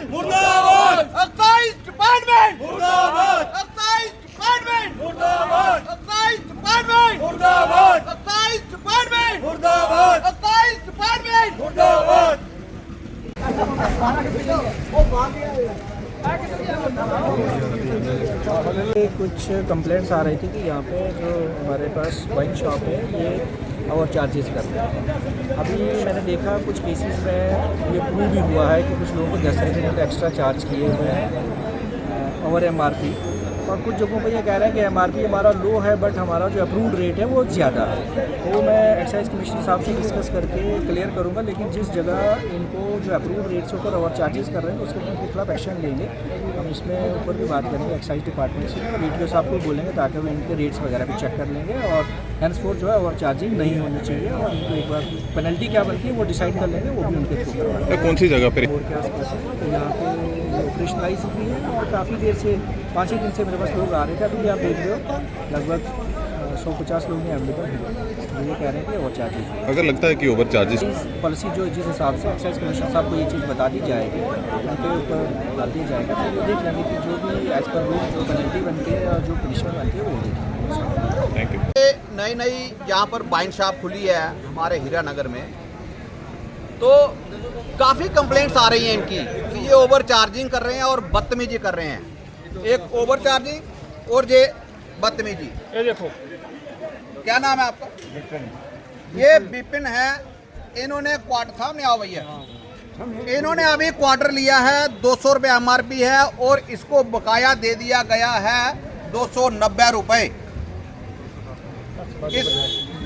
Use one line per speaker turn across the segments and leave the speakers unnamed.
Department
मुर्दाबाद,
excise department
मुर्दाबाद,
excise department
मुर्दाबाद,
एक्साइज डिपार्टमेंट
मुर्दाबाद,
एक्साइज डिपार्टमेंट
मुर्दाबाद,
एक्साइज डिपार्टमेंट
मुर्दाबाद।
कुछ कंप्लेंट्स आ रही थी कि यहाँ पे जो हमारे पास वाइन शॉप है ये ओवर चार्जेस करते हैं। अभी मैंने देखा कुछ केसेस में ये प्रूव भी हुआ है कि कुछ लोगों को 10 रुपये एक्स्ट्रा चार्ज किए हुए हैं ओवर MRP, और कुछ जगहों पे ये कह रहे हैं कि MRP हमारा लो है बट हमारा जो अप्रूव्ड रेट है वो ज़्यादा है। तो मैं एक्साइज कमिश्नर साहब से डिस्कस करके क्लियर करूँगा, लेकिन जिस जगह इनको जो अप्रूव्ड रेट से ऊपर ओवर चार्जेस कर रहे हैं उसके उनके खिलाफ एक्शन लेंगे। हम इसमें ऊपर भी बात करेंगे एक्साइज डिपार्टमेंट से, BDO साहब को बोलेंगे ताकि वो इनके रेट्स वगैरह भी चेक कर लेंगे और हैंसफोर्थ जो है ओवर चार्जिंग नहीं होनी चाहिए, और इनको एक बार पेनल्टी क्या बनती है वो डिसाइड कर लेंगे, वो भी उनके थ्रू करवाएंगे।
कौन सी जगह पर?
रोड के आसपास है, तो यहाँ पे ऑपरेशनलाइज भी है और काफ़ी देर से 5 ही दिन से मेरे पास लोग आ रहे थे। अभी आप देख रहे हो लगभग 150 लोग हैं अवेलेबल हैं, तो ये कह रहे हैं कि ओवर चार्जेस।
अगर लगता है कि ओवर चार्जेस
पॉलिसी जो जिस हिसाब से एक्साइज कमिश्नर साहब को ये चीज़ बता दी जाएगी उनके ऊपर डाल दिया जाएगा, तो वो देख लेंगे कि जो भी एज पर रूल जो पेनल्टी बनती है और जो पनिशमेंट बनती है वो देखेंगे।
Thank you.
नई नई यहाँ पर वाइन शॉप खुली है हमारे हीरानगर में, तो काफ़ी कंप्लेंट्स आ रही हैं इनकी कि ये ओवर चार्जिंग कर रहे हैं और बदतमीजी कर रहे हैं। एक ओवर चार्जिंग और ये बदतमीजी।
ये देखो,
क्या नाम है आपका? ये विपिन है। इन्होंने क्वार्टर साहब ने आओ भैया, इन्होंने अभी क्वार्टर लिया है, 200 रुपये MRP है और इसको बकाया दे दिया गया है 290 रुपये। इस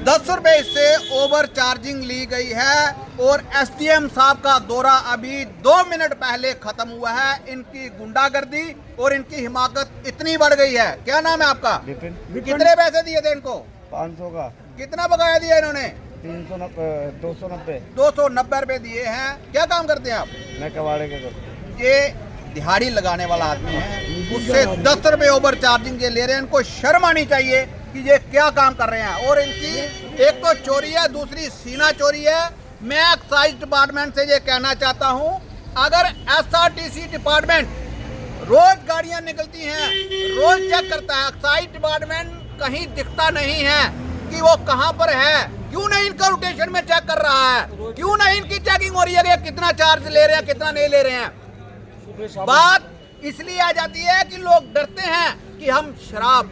10 रुपये से ओवर चार्जिंग ली गई है और SDM साहब का दौरा अभी 2 मिनट पहले खत्म हुआ है। इनकी गुंडागर्दी और इनकी हिमाकत इतनी बढ़ गई है। क्या नाम है आपका? कितने पैसे दिए थे इनको?
500 का।
कितना बकाया दिया इन्होंने?
290
290 रुपये दिए हैं। क्या काम करते हैं आप?
मैं कबाड़े का करता।
ये दिहाड़ी लगाने वाला आदमी है, उससे 10 रुपये ओवर चार्जिंग ये ले रहे हैं। इनको शर्म आनी चाहिए कि ये क्या काम कर रहे हैं। और इनकी एक तो चोरी है, दूसरी सीना चोरी है। मैं एक्साइज डिपार्टमेंट से ये कहना चाहता हूं, अगर SRTC डिपार्टमेंट रोज गाड़ियां निकलती हैं, रोज चेक करता है, एक्साइज डिपार्टमेंट कहीं दिखता नहीं है कि वो कहां पर है, क्यों नहीं इनका रोटेशन में चेक कर रहा है, क्यों नहीं इनकी चेकिंग हो रही है कि कितना चार्ज ले रहे हैं कितना नहीं ले रहे हैं। बात इसलिए आ जाती है कि लोग डरते हैं कि हम शराब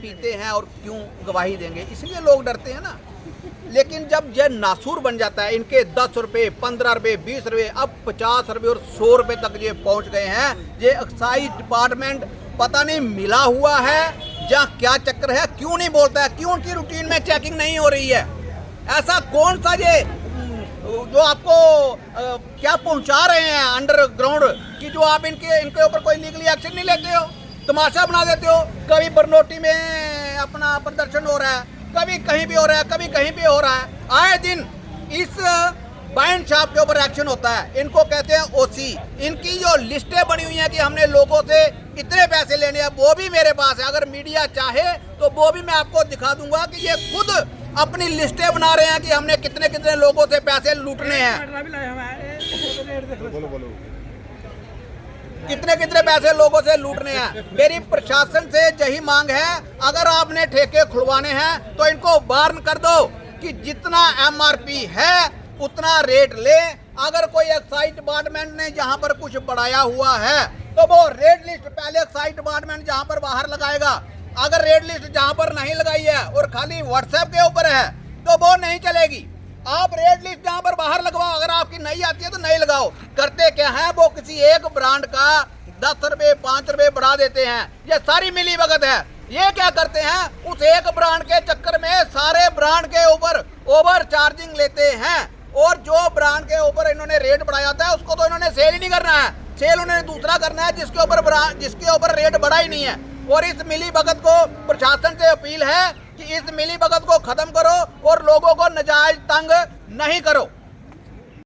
पीते हैं और क्यों गवाही देंगे, इसलिए लोग डरते हैं ना। लेकिन जब यह नासूर बन जाता है, इनके 10 रुपये 15 रुपये 20 रुपये अब 50 रुपये और 100 रुपये तक ये पहुंच गए हैं। ये एक्साइज डिपार्टमेंट पता नहीं मिला हुआ है या क्या चक्कर है, क्यों नहीं बोलता है, क्यों उनकी रूटीन में चेकिंग नहीं हो रही है। ऐसा कौन सा ये जो आपको क्या पहुंचा रहे हैं अंडरग्राउंड कि जो आप इनके ऊपर कोई लीगली एक्शन नहीं लेते हो, तमाशा बना देते हो। कभी बरनोटी में अपना प्रदर्शन हो रहा है, कभी कहीं भी हो रहा है, कभी कहीं भी हो रहा है। आए दिन इस वाइन शॉप के ऊपर एक्शन होता है। इनको कहते हैं OC। इनकी जो लिस्टें बनी हुई हैं कि हमने लोगों से इतने पैसे लेने हैं, वो भी मेरे पास है। अगर मीडिया चाहे तो वो भी मैं आपको दिखा दूंगा कि ये खुद अपनी लिस्टें बना रहे हैं कि हमने कितने कितने लोगों से पैसे लूटने हैं, कितने कितने पैसे लोगों से लूटने हैं। मेरी प्रशासन से यही मांग है, अगर आपने ठेके खुलवाने हैं तो इनको वार्न कर दो कि जितना MRP है उतना रेट ले। अगर कोई एक्साइज डिपार्टमेंट ने जहां पर कुछ बढ़ाया हुआ है तो वो रेट लिस्ट पहले एक्साइज डिपार्टमेंट जहां पर बाहर लगाएगा। अगर रेट लिस्ट जहां पर नहीं लगाई है और खाली WhatsApp के ऊपर है तो वो नहीं चलेगी। आप रेट लिस्ट जहां पर बाहर लगवाओ, अगर आपकी नहीं आती है तो नहीं लगाओ। करते क्या है, वो किसी एक ब्रांड का 10 रुपये 5 रुपये बढ़ा देते हैं। ये सारी मिली भगत है। ये क्या करते हैं, उस एक ब्रांड के चक्कर में सारे ब्रांड के ऊपर ओवर चार्जिंग लेते हैं और जो ब्रांड के ऊपर इन्होंने रेट बढ़ाया था उसको तो इन्होंने सेल ही नहीं करना है। सेल उन्होंने दूसरा करना है जिसके ऊपर रेट बढ़ा ही नहीं है। और इस मिली भगत को प्रशासन से अपील है कि इस मिली भगत को खत्म करो और लोगों को नाजायज तंग नहीं करो।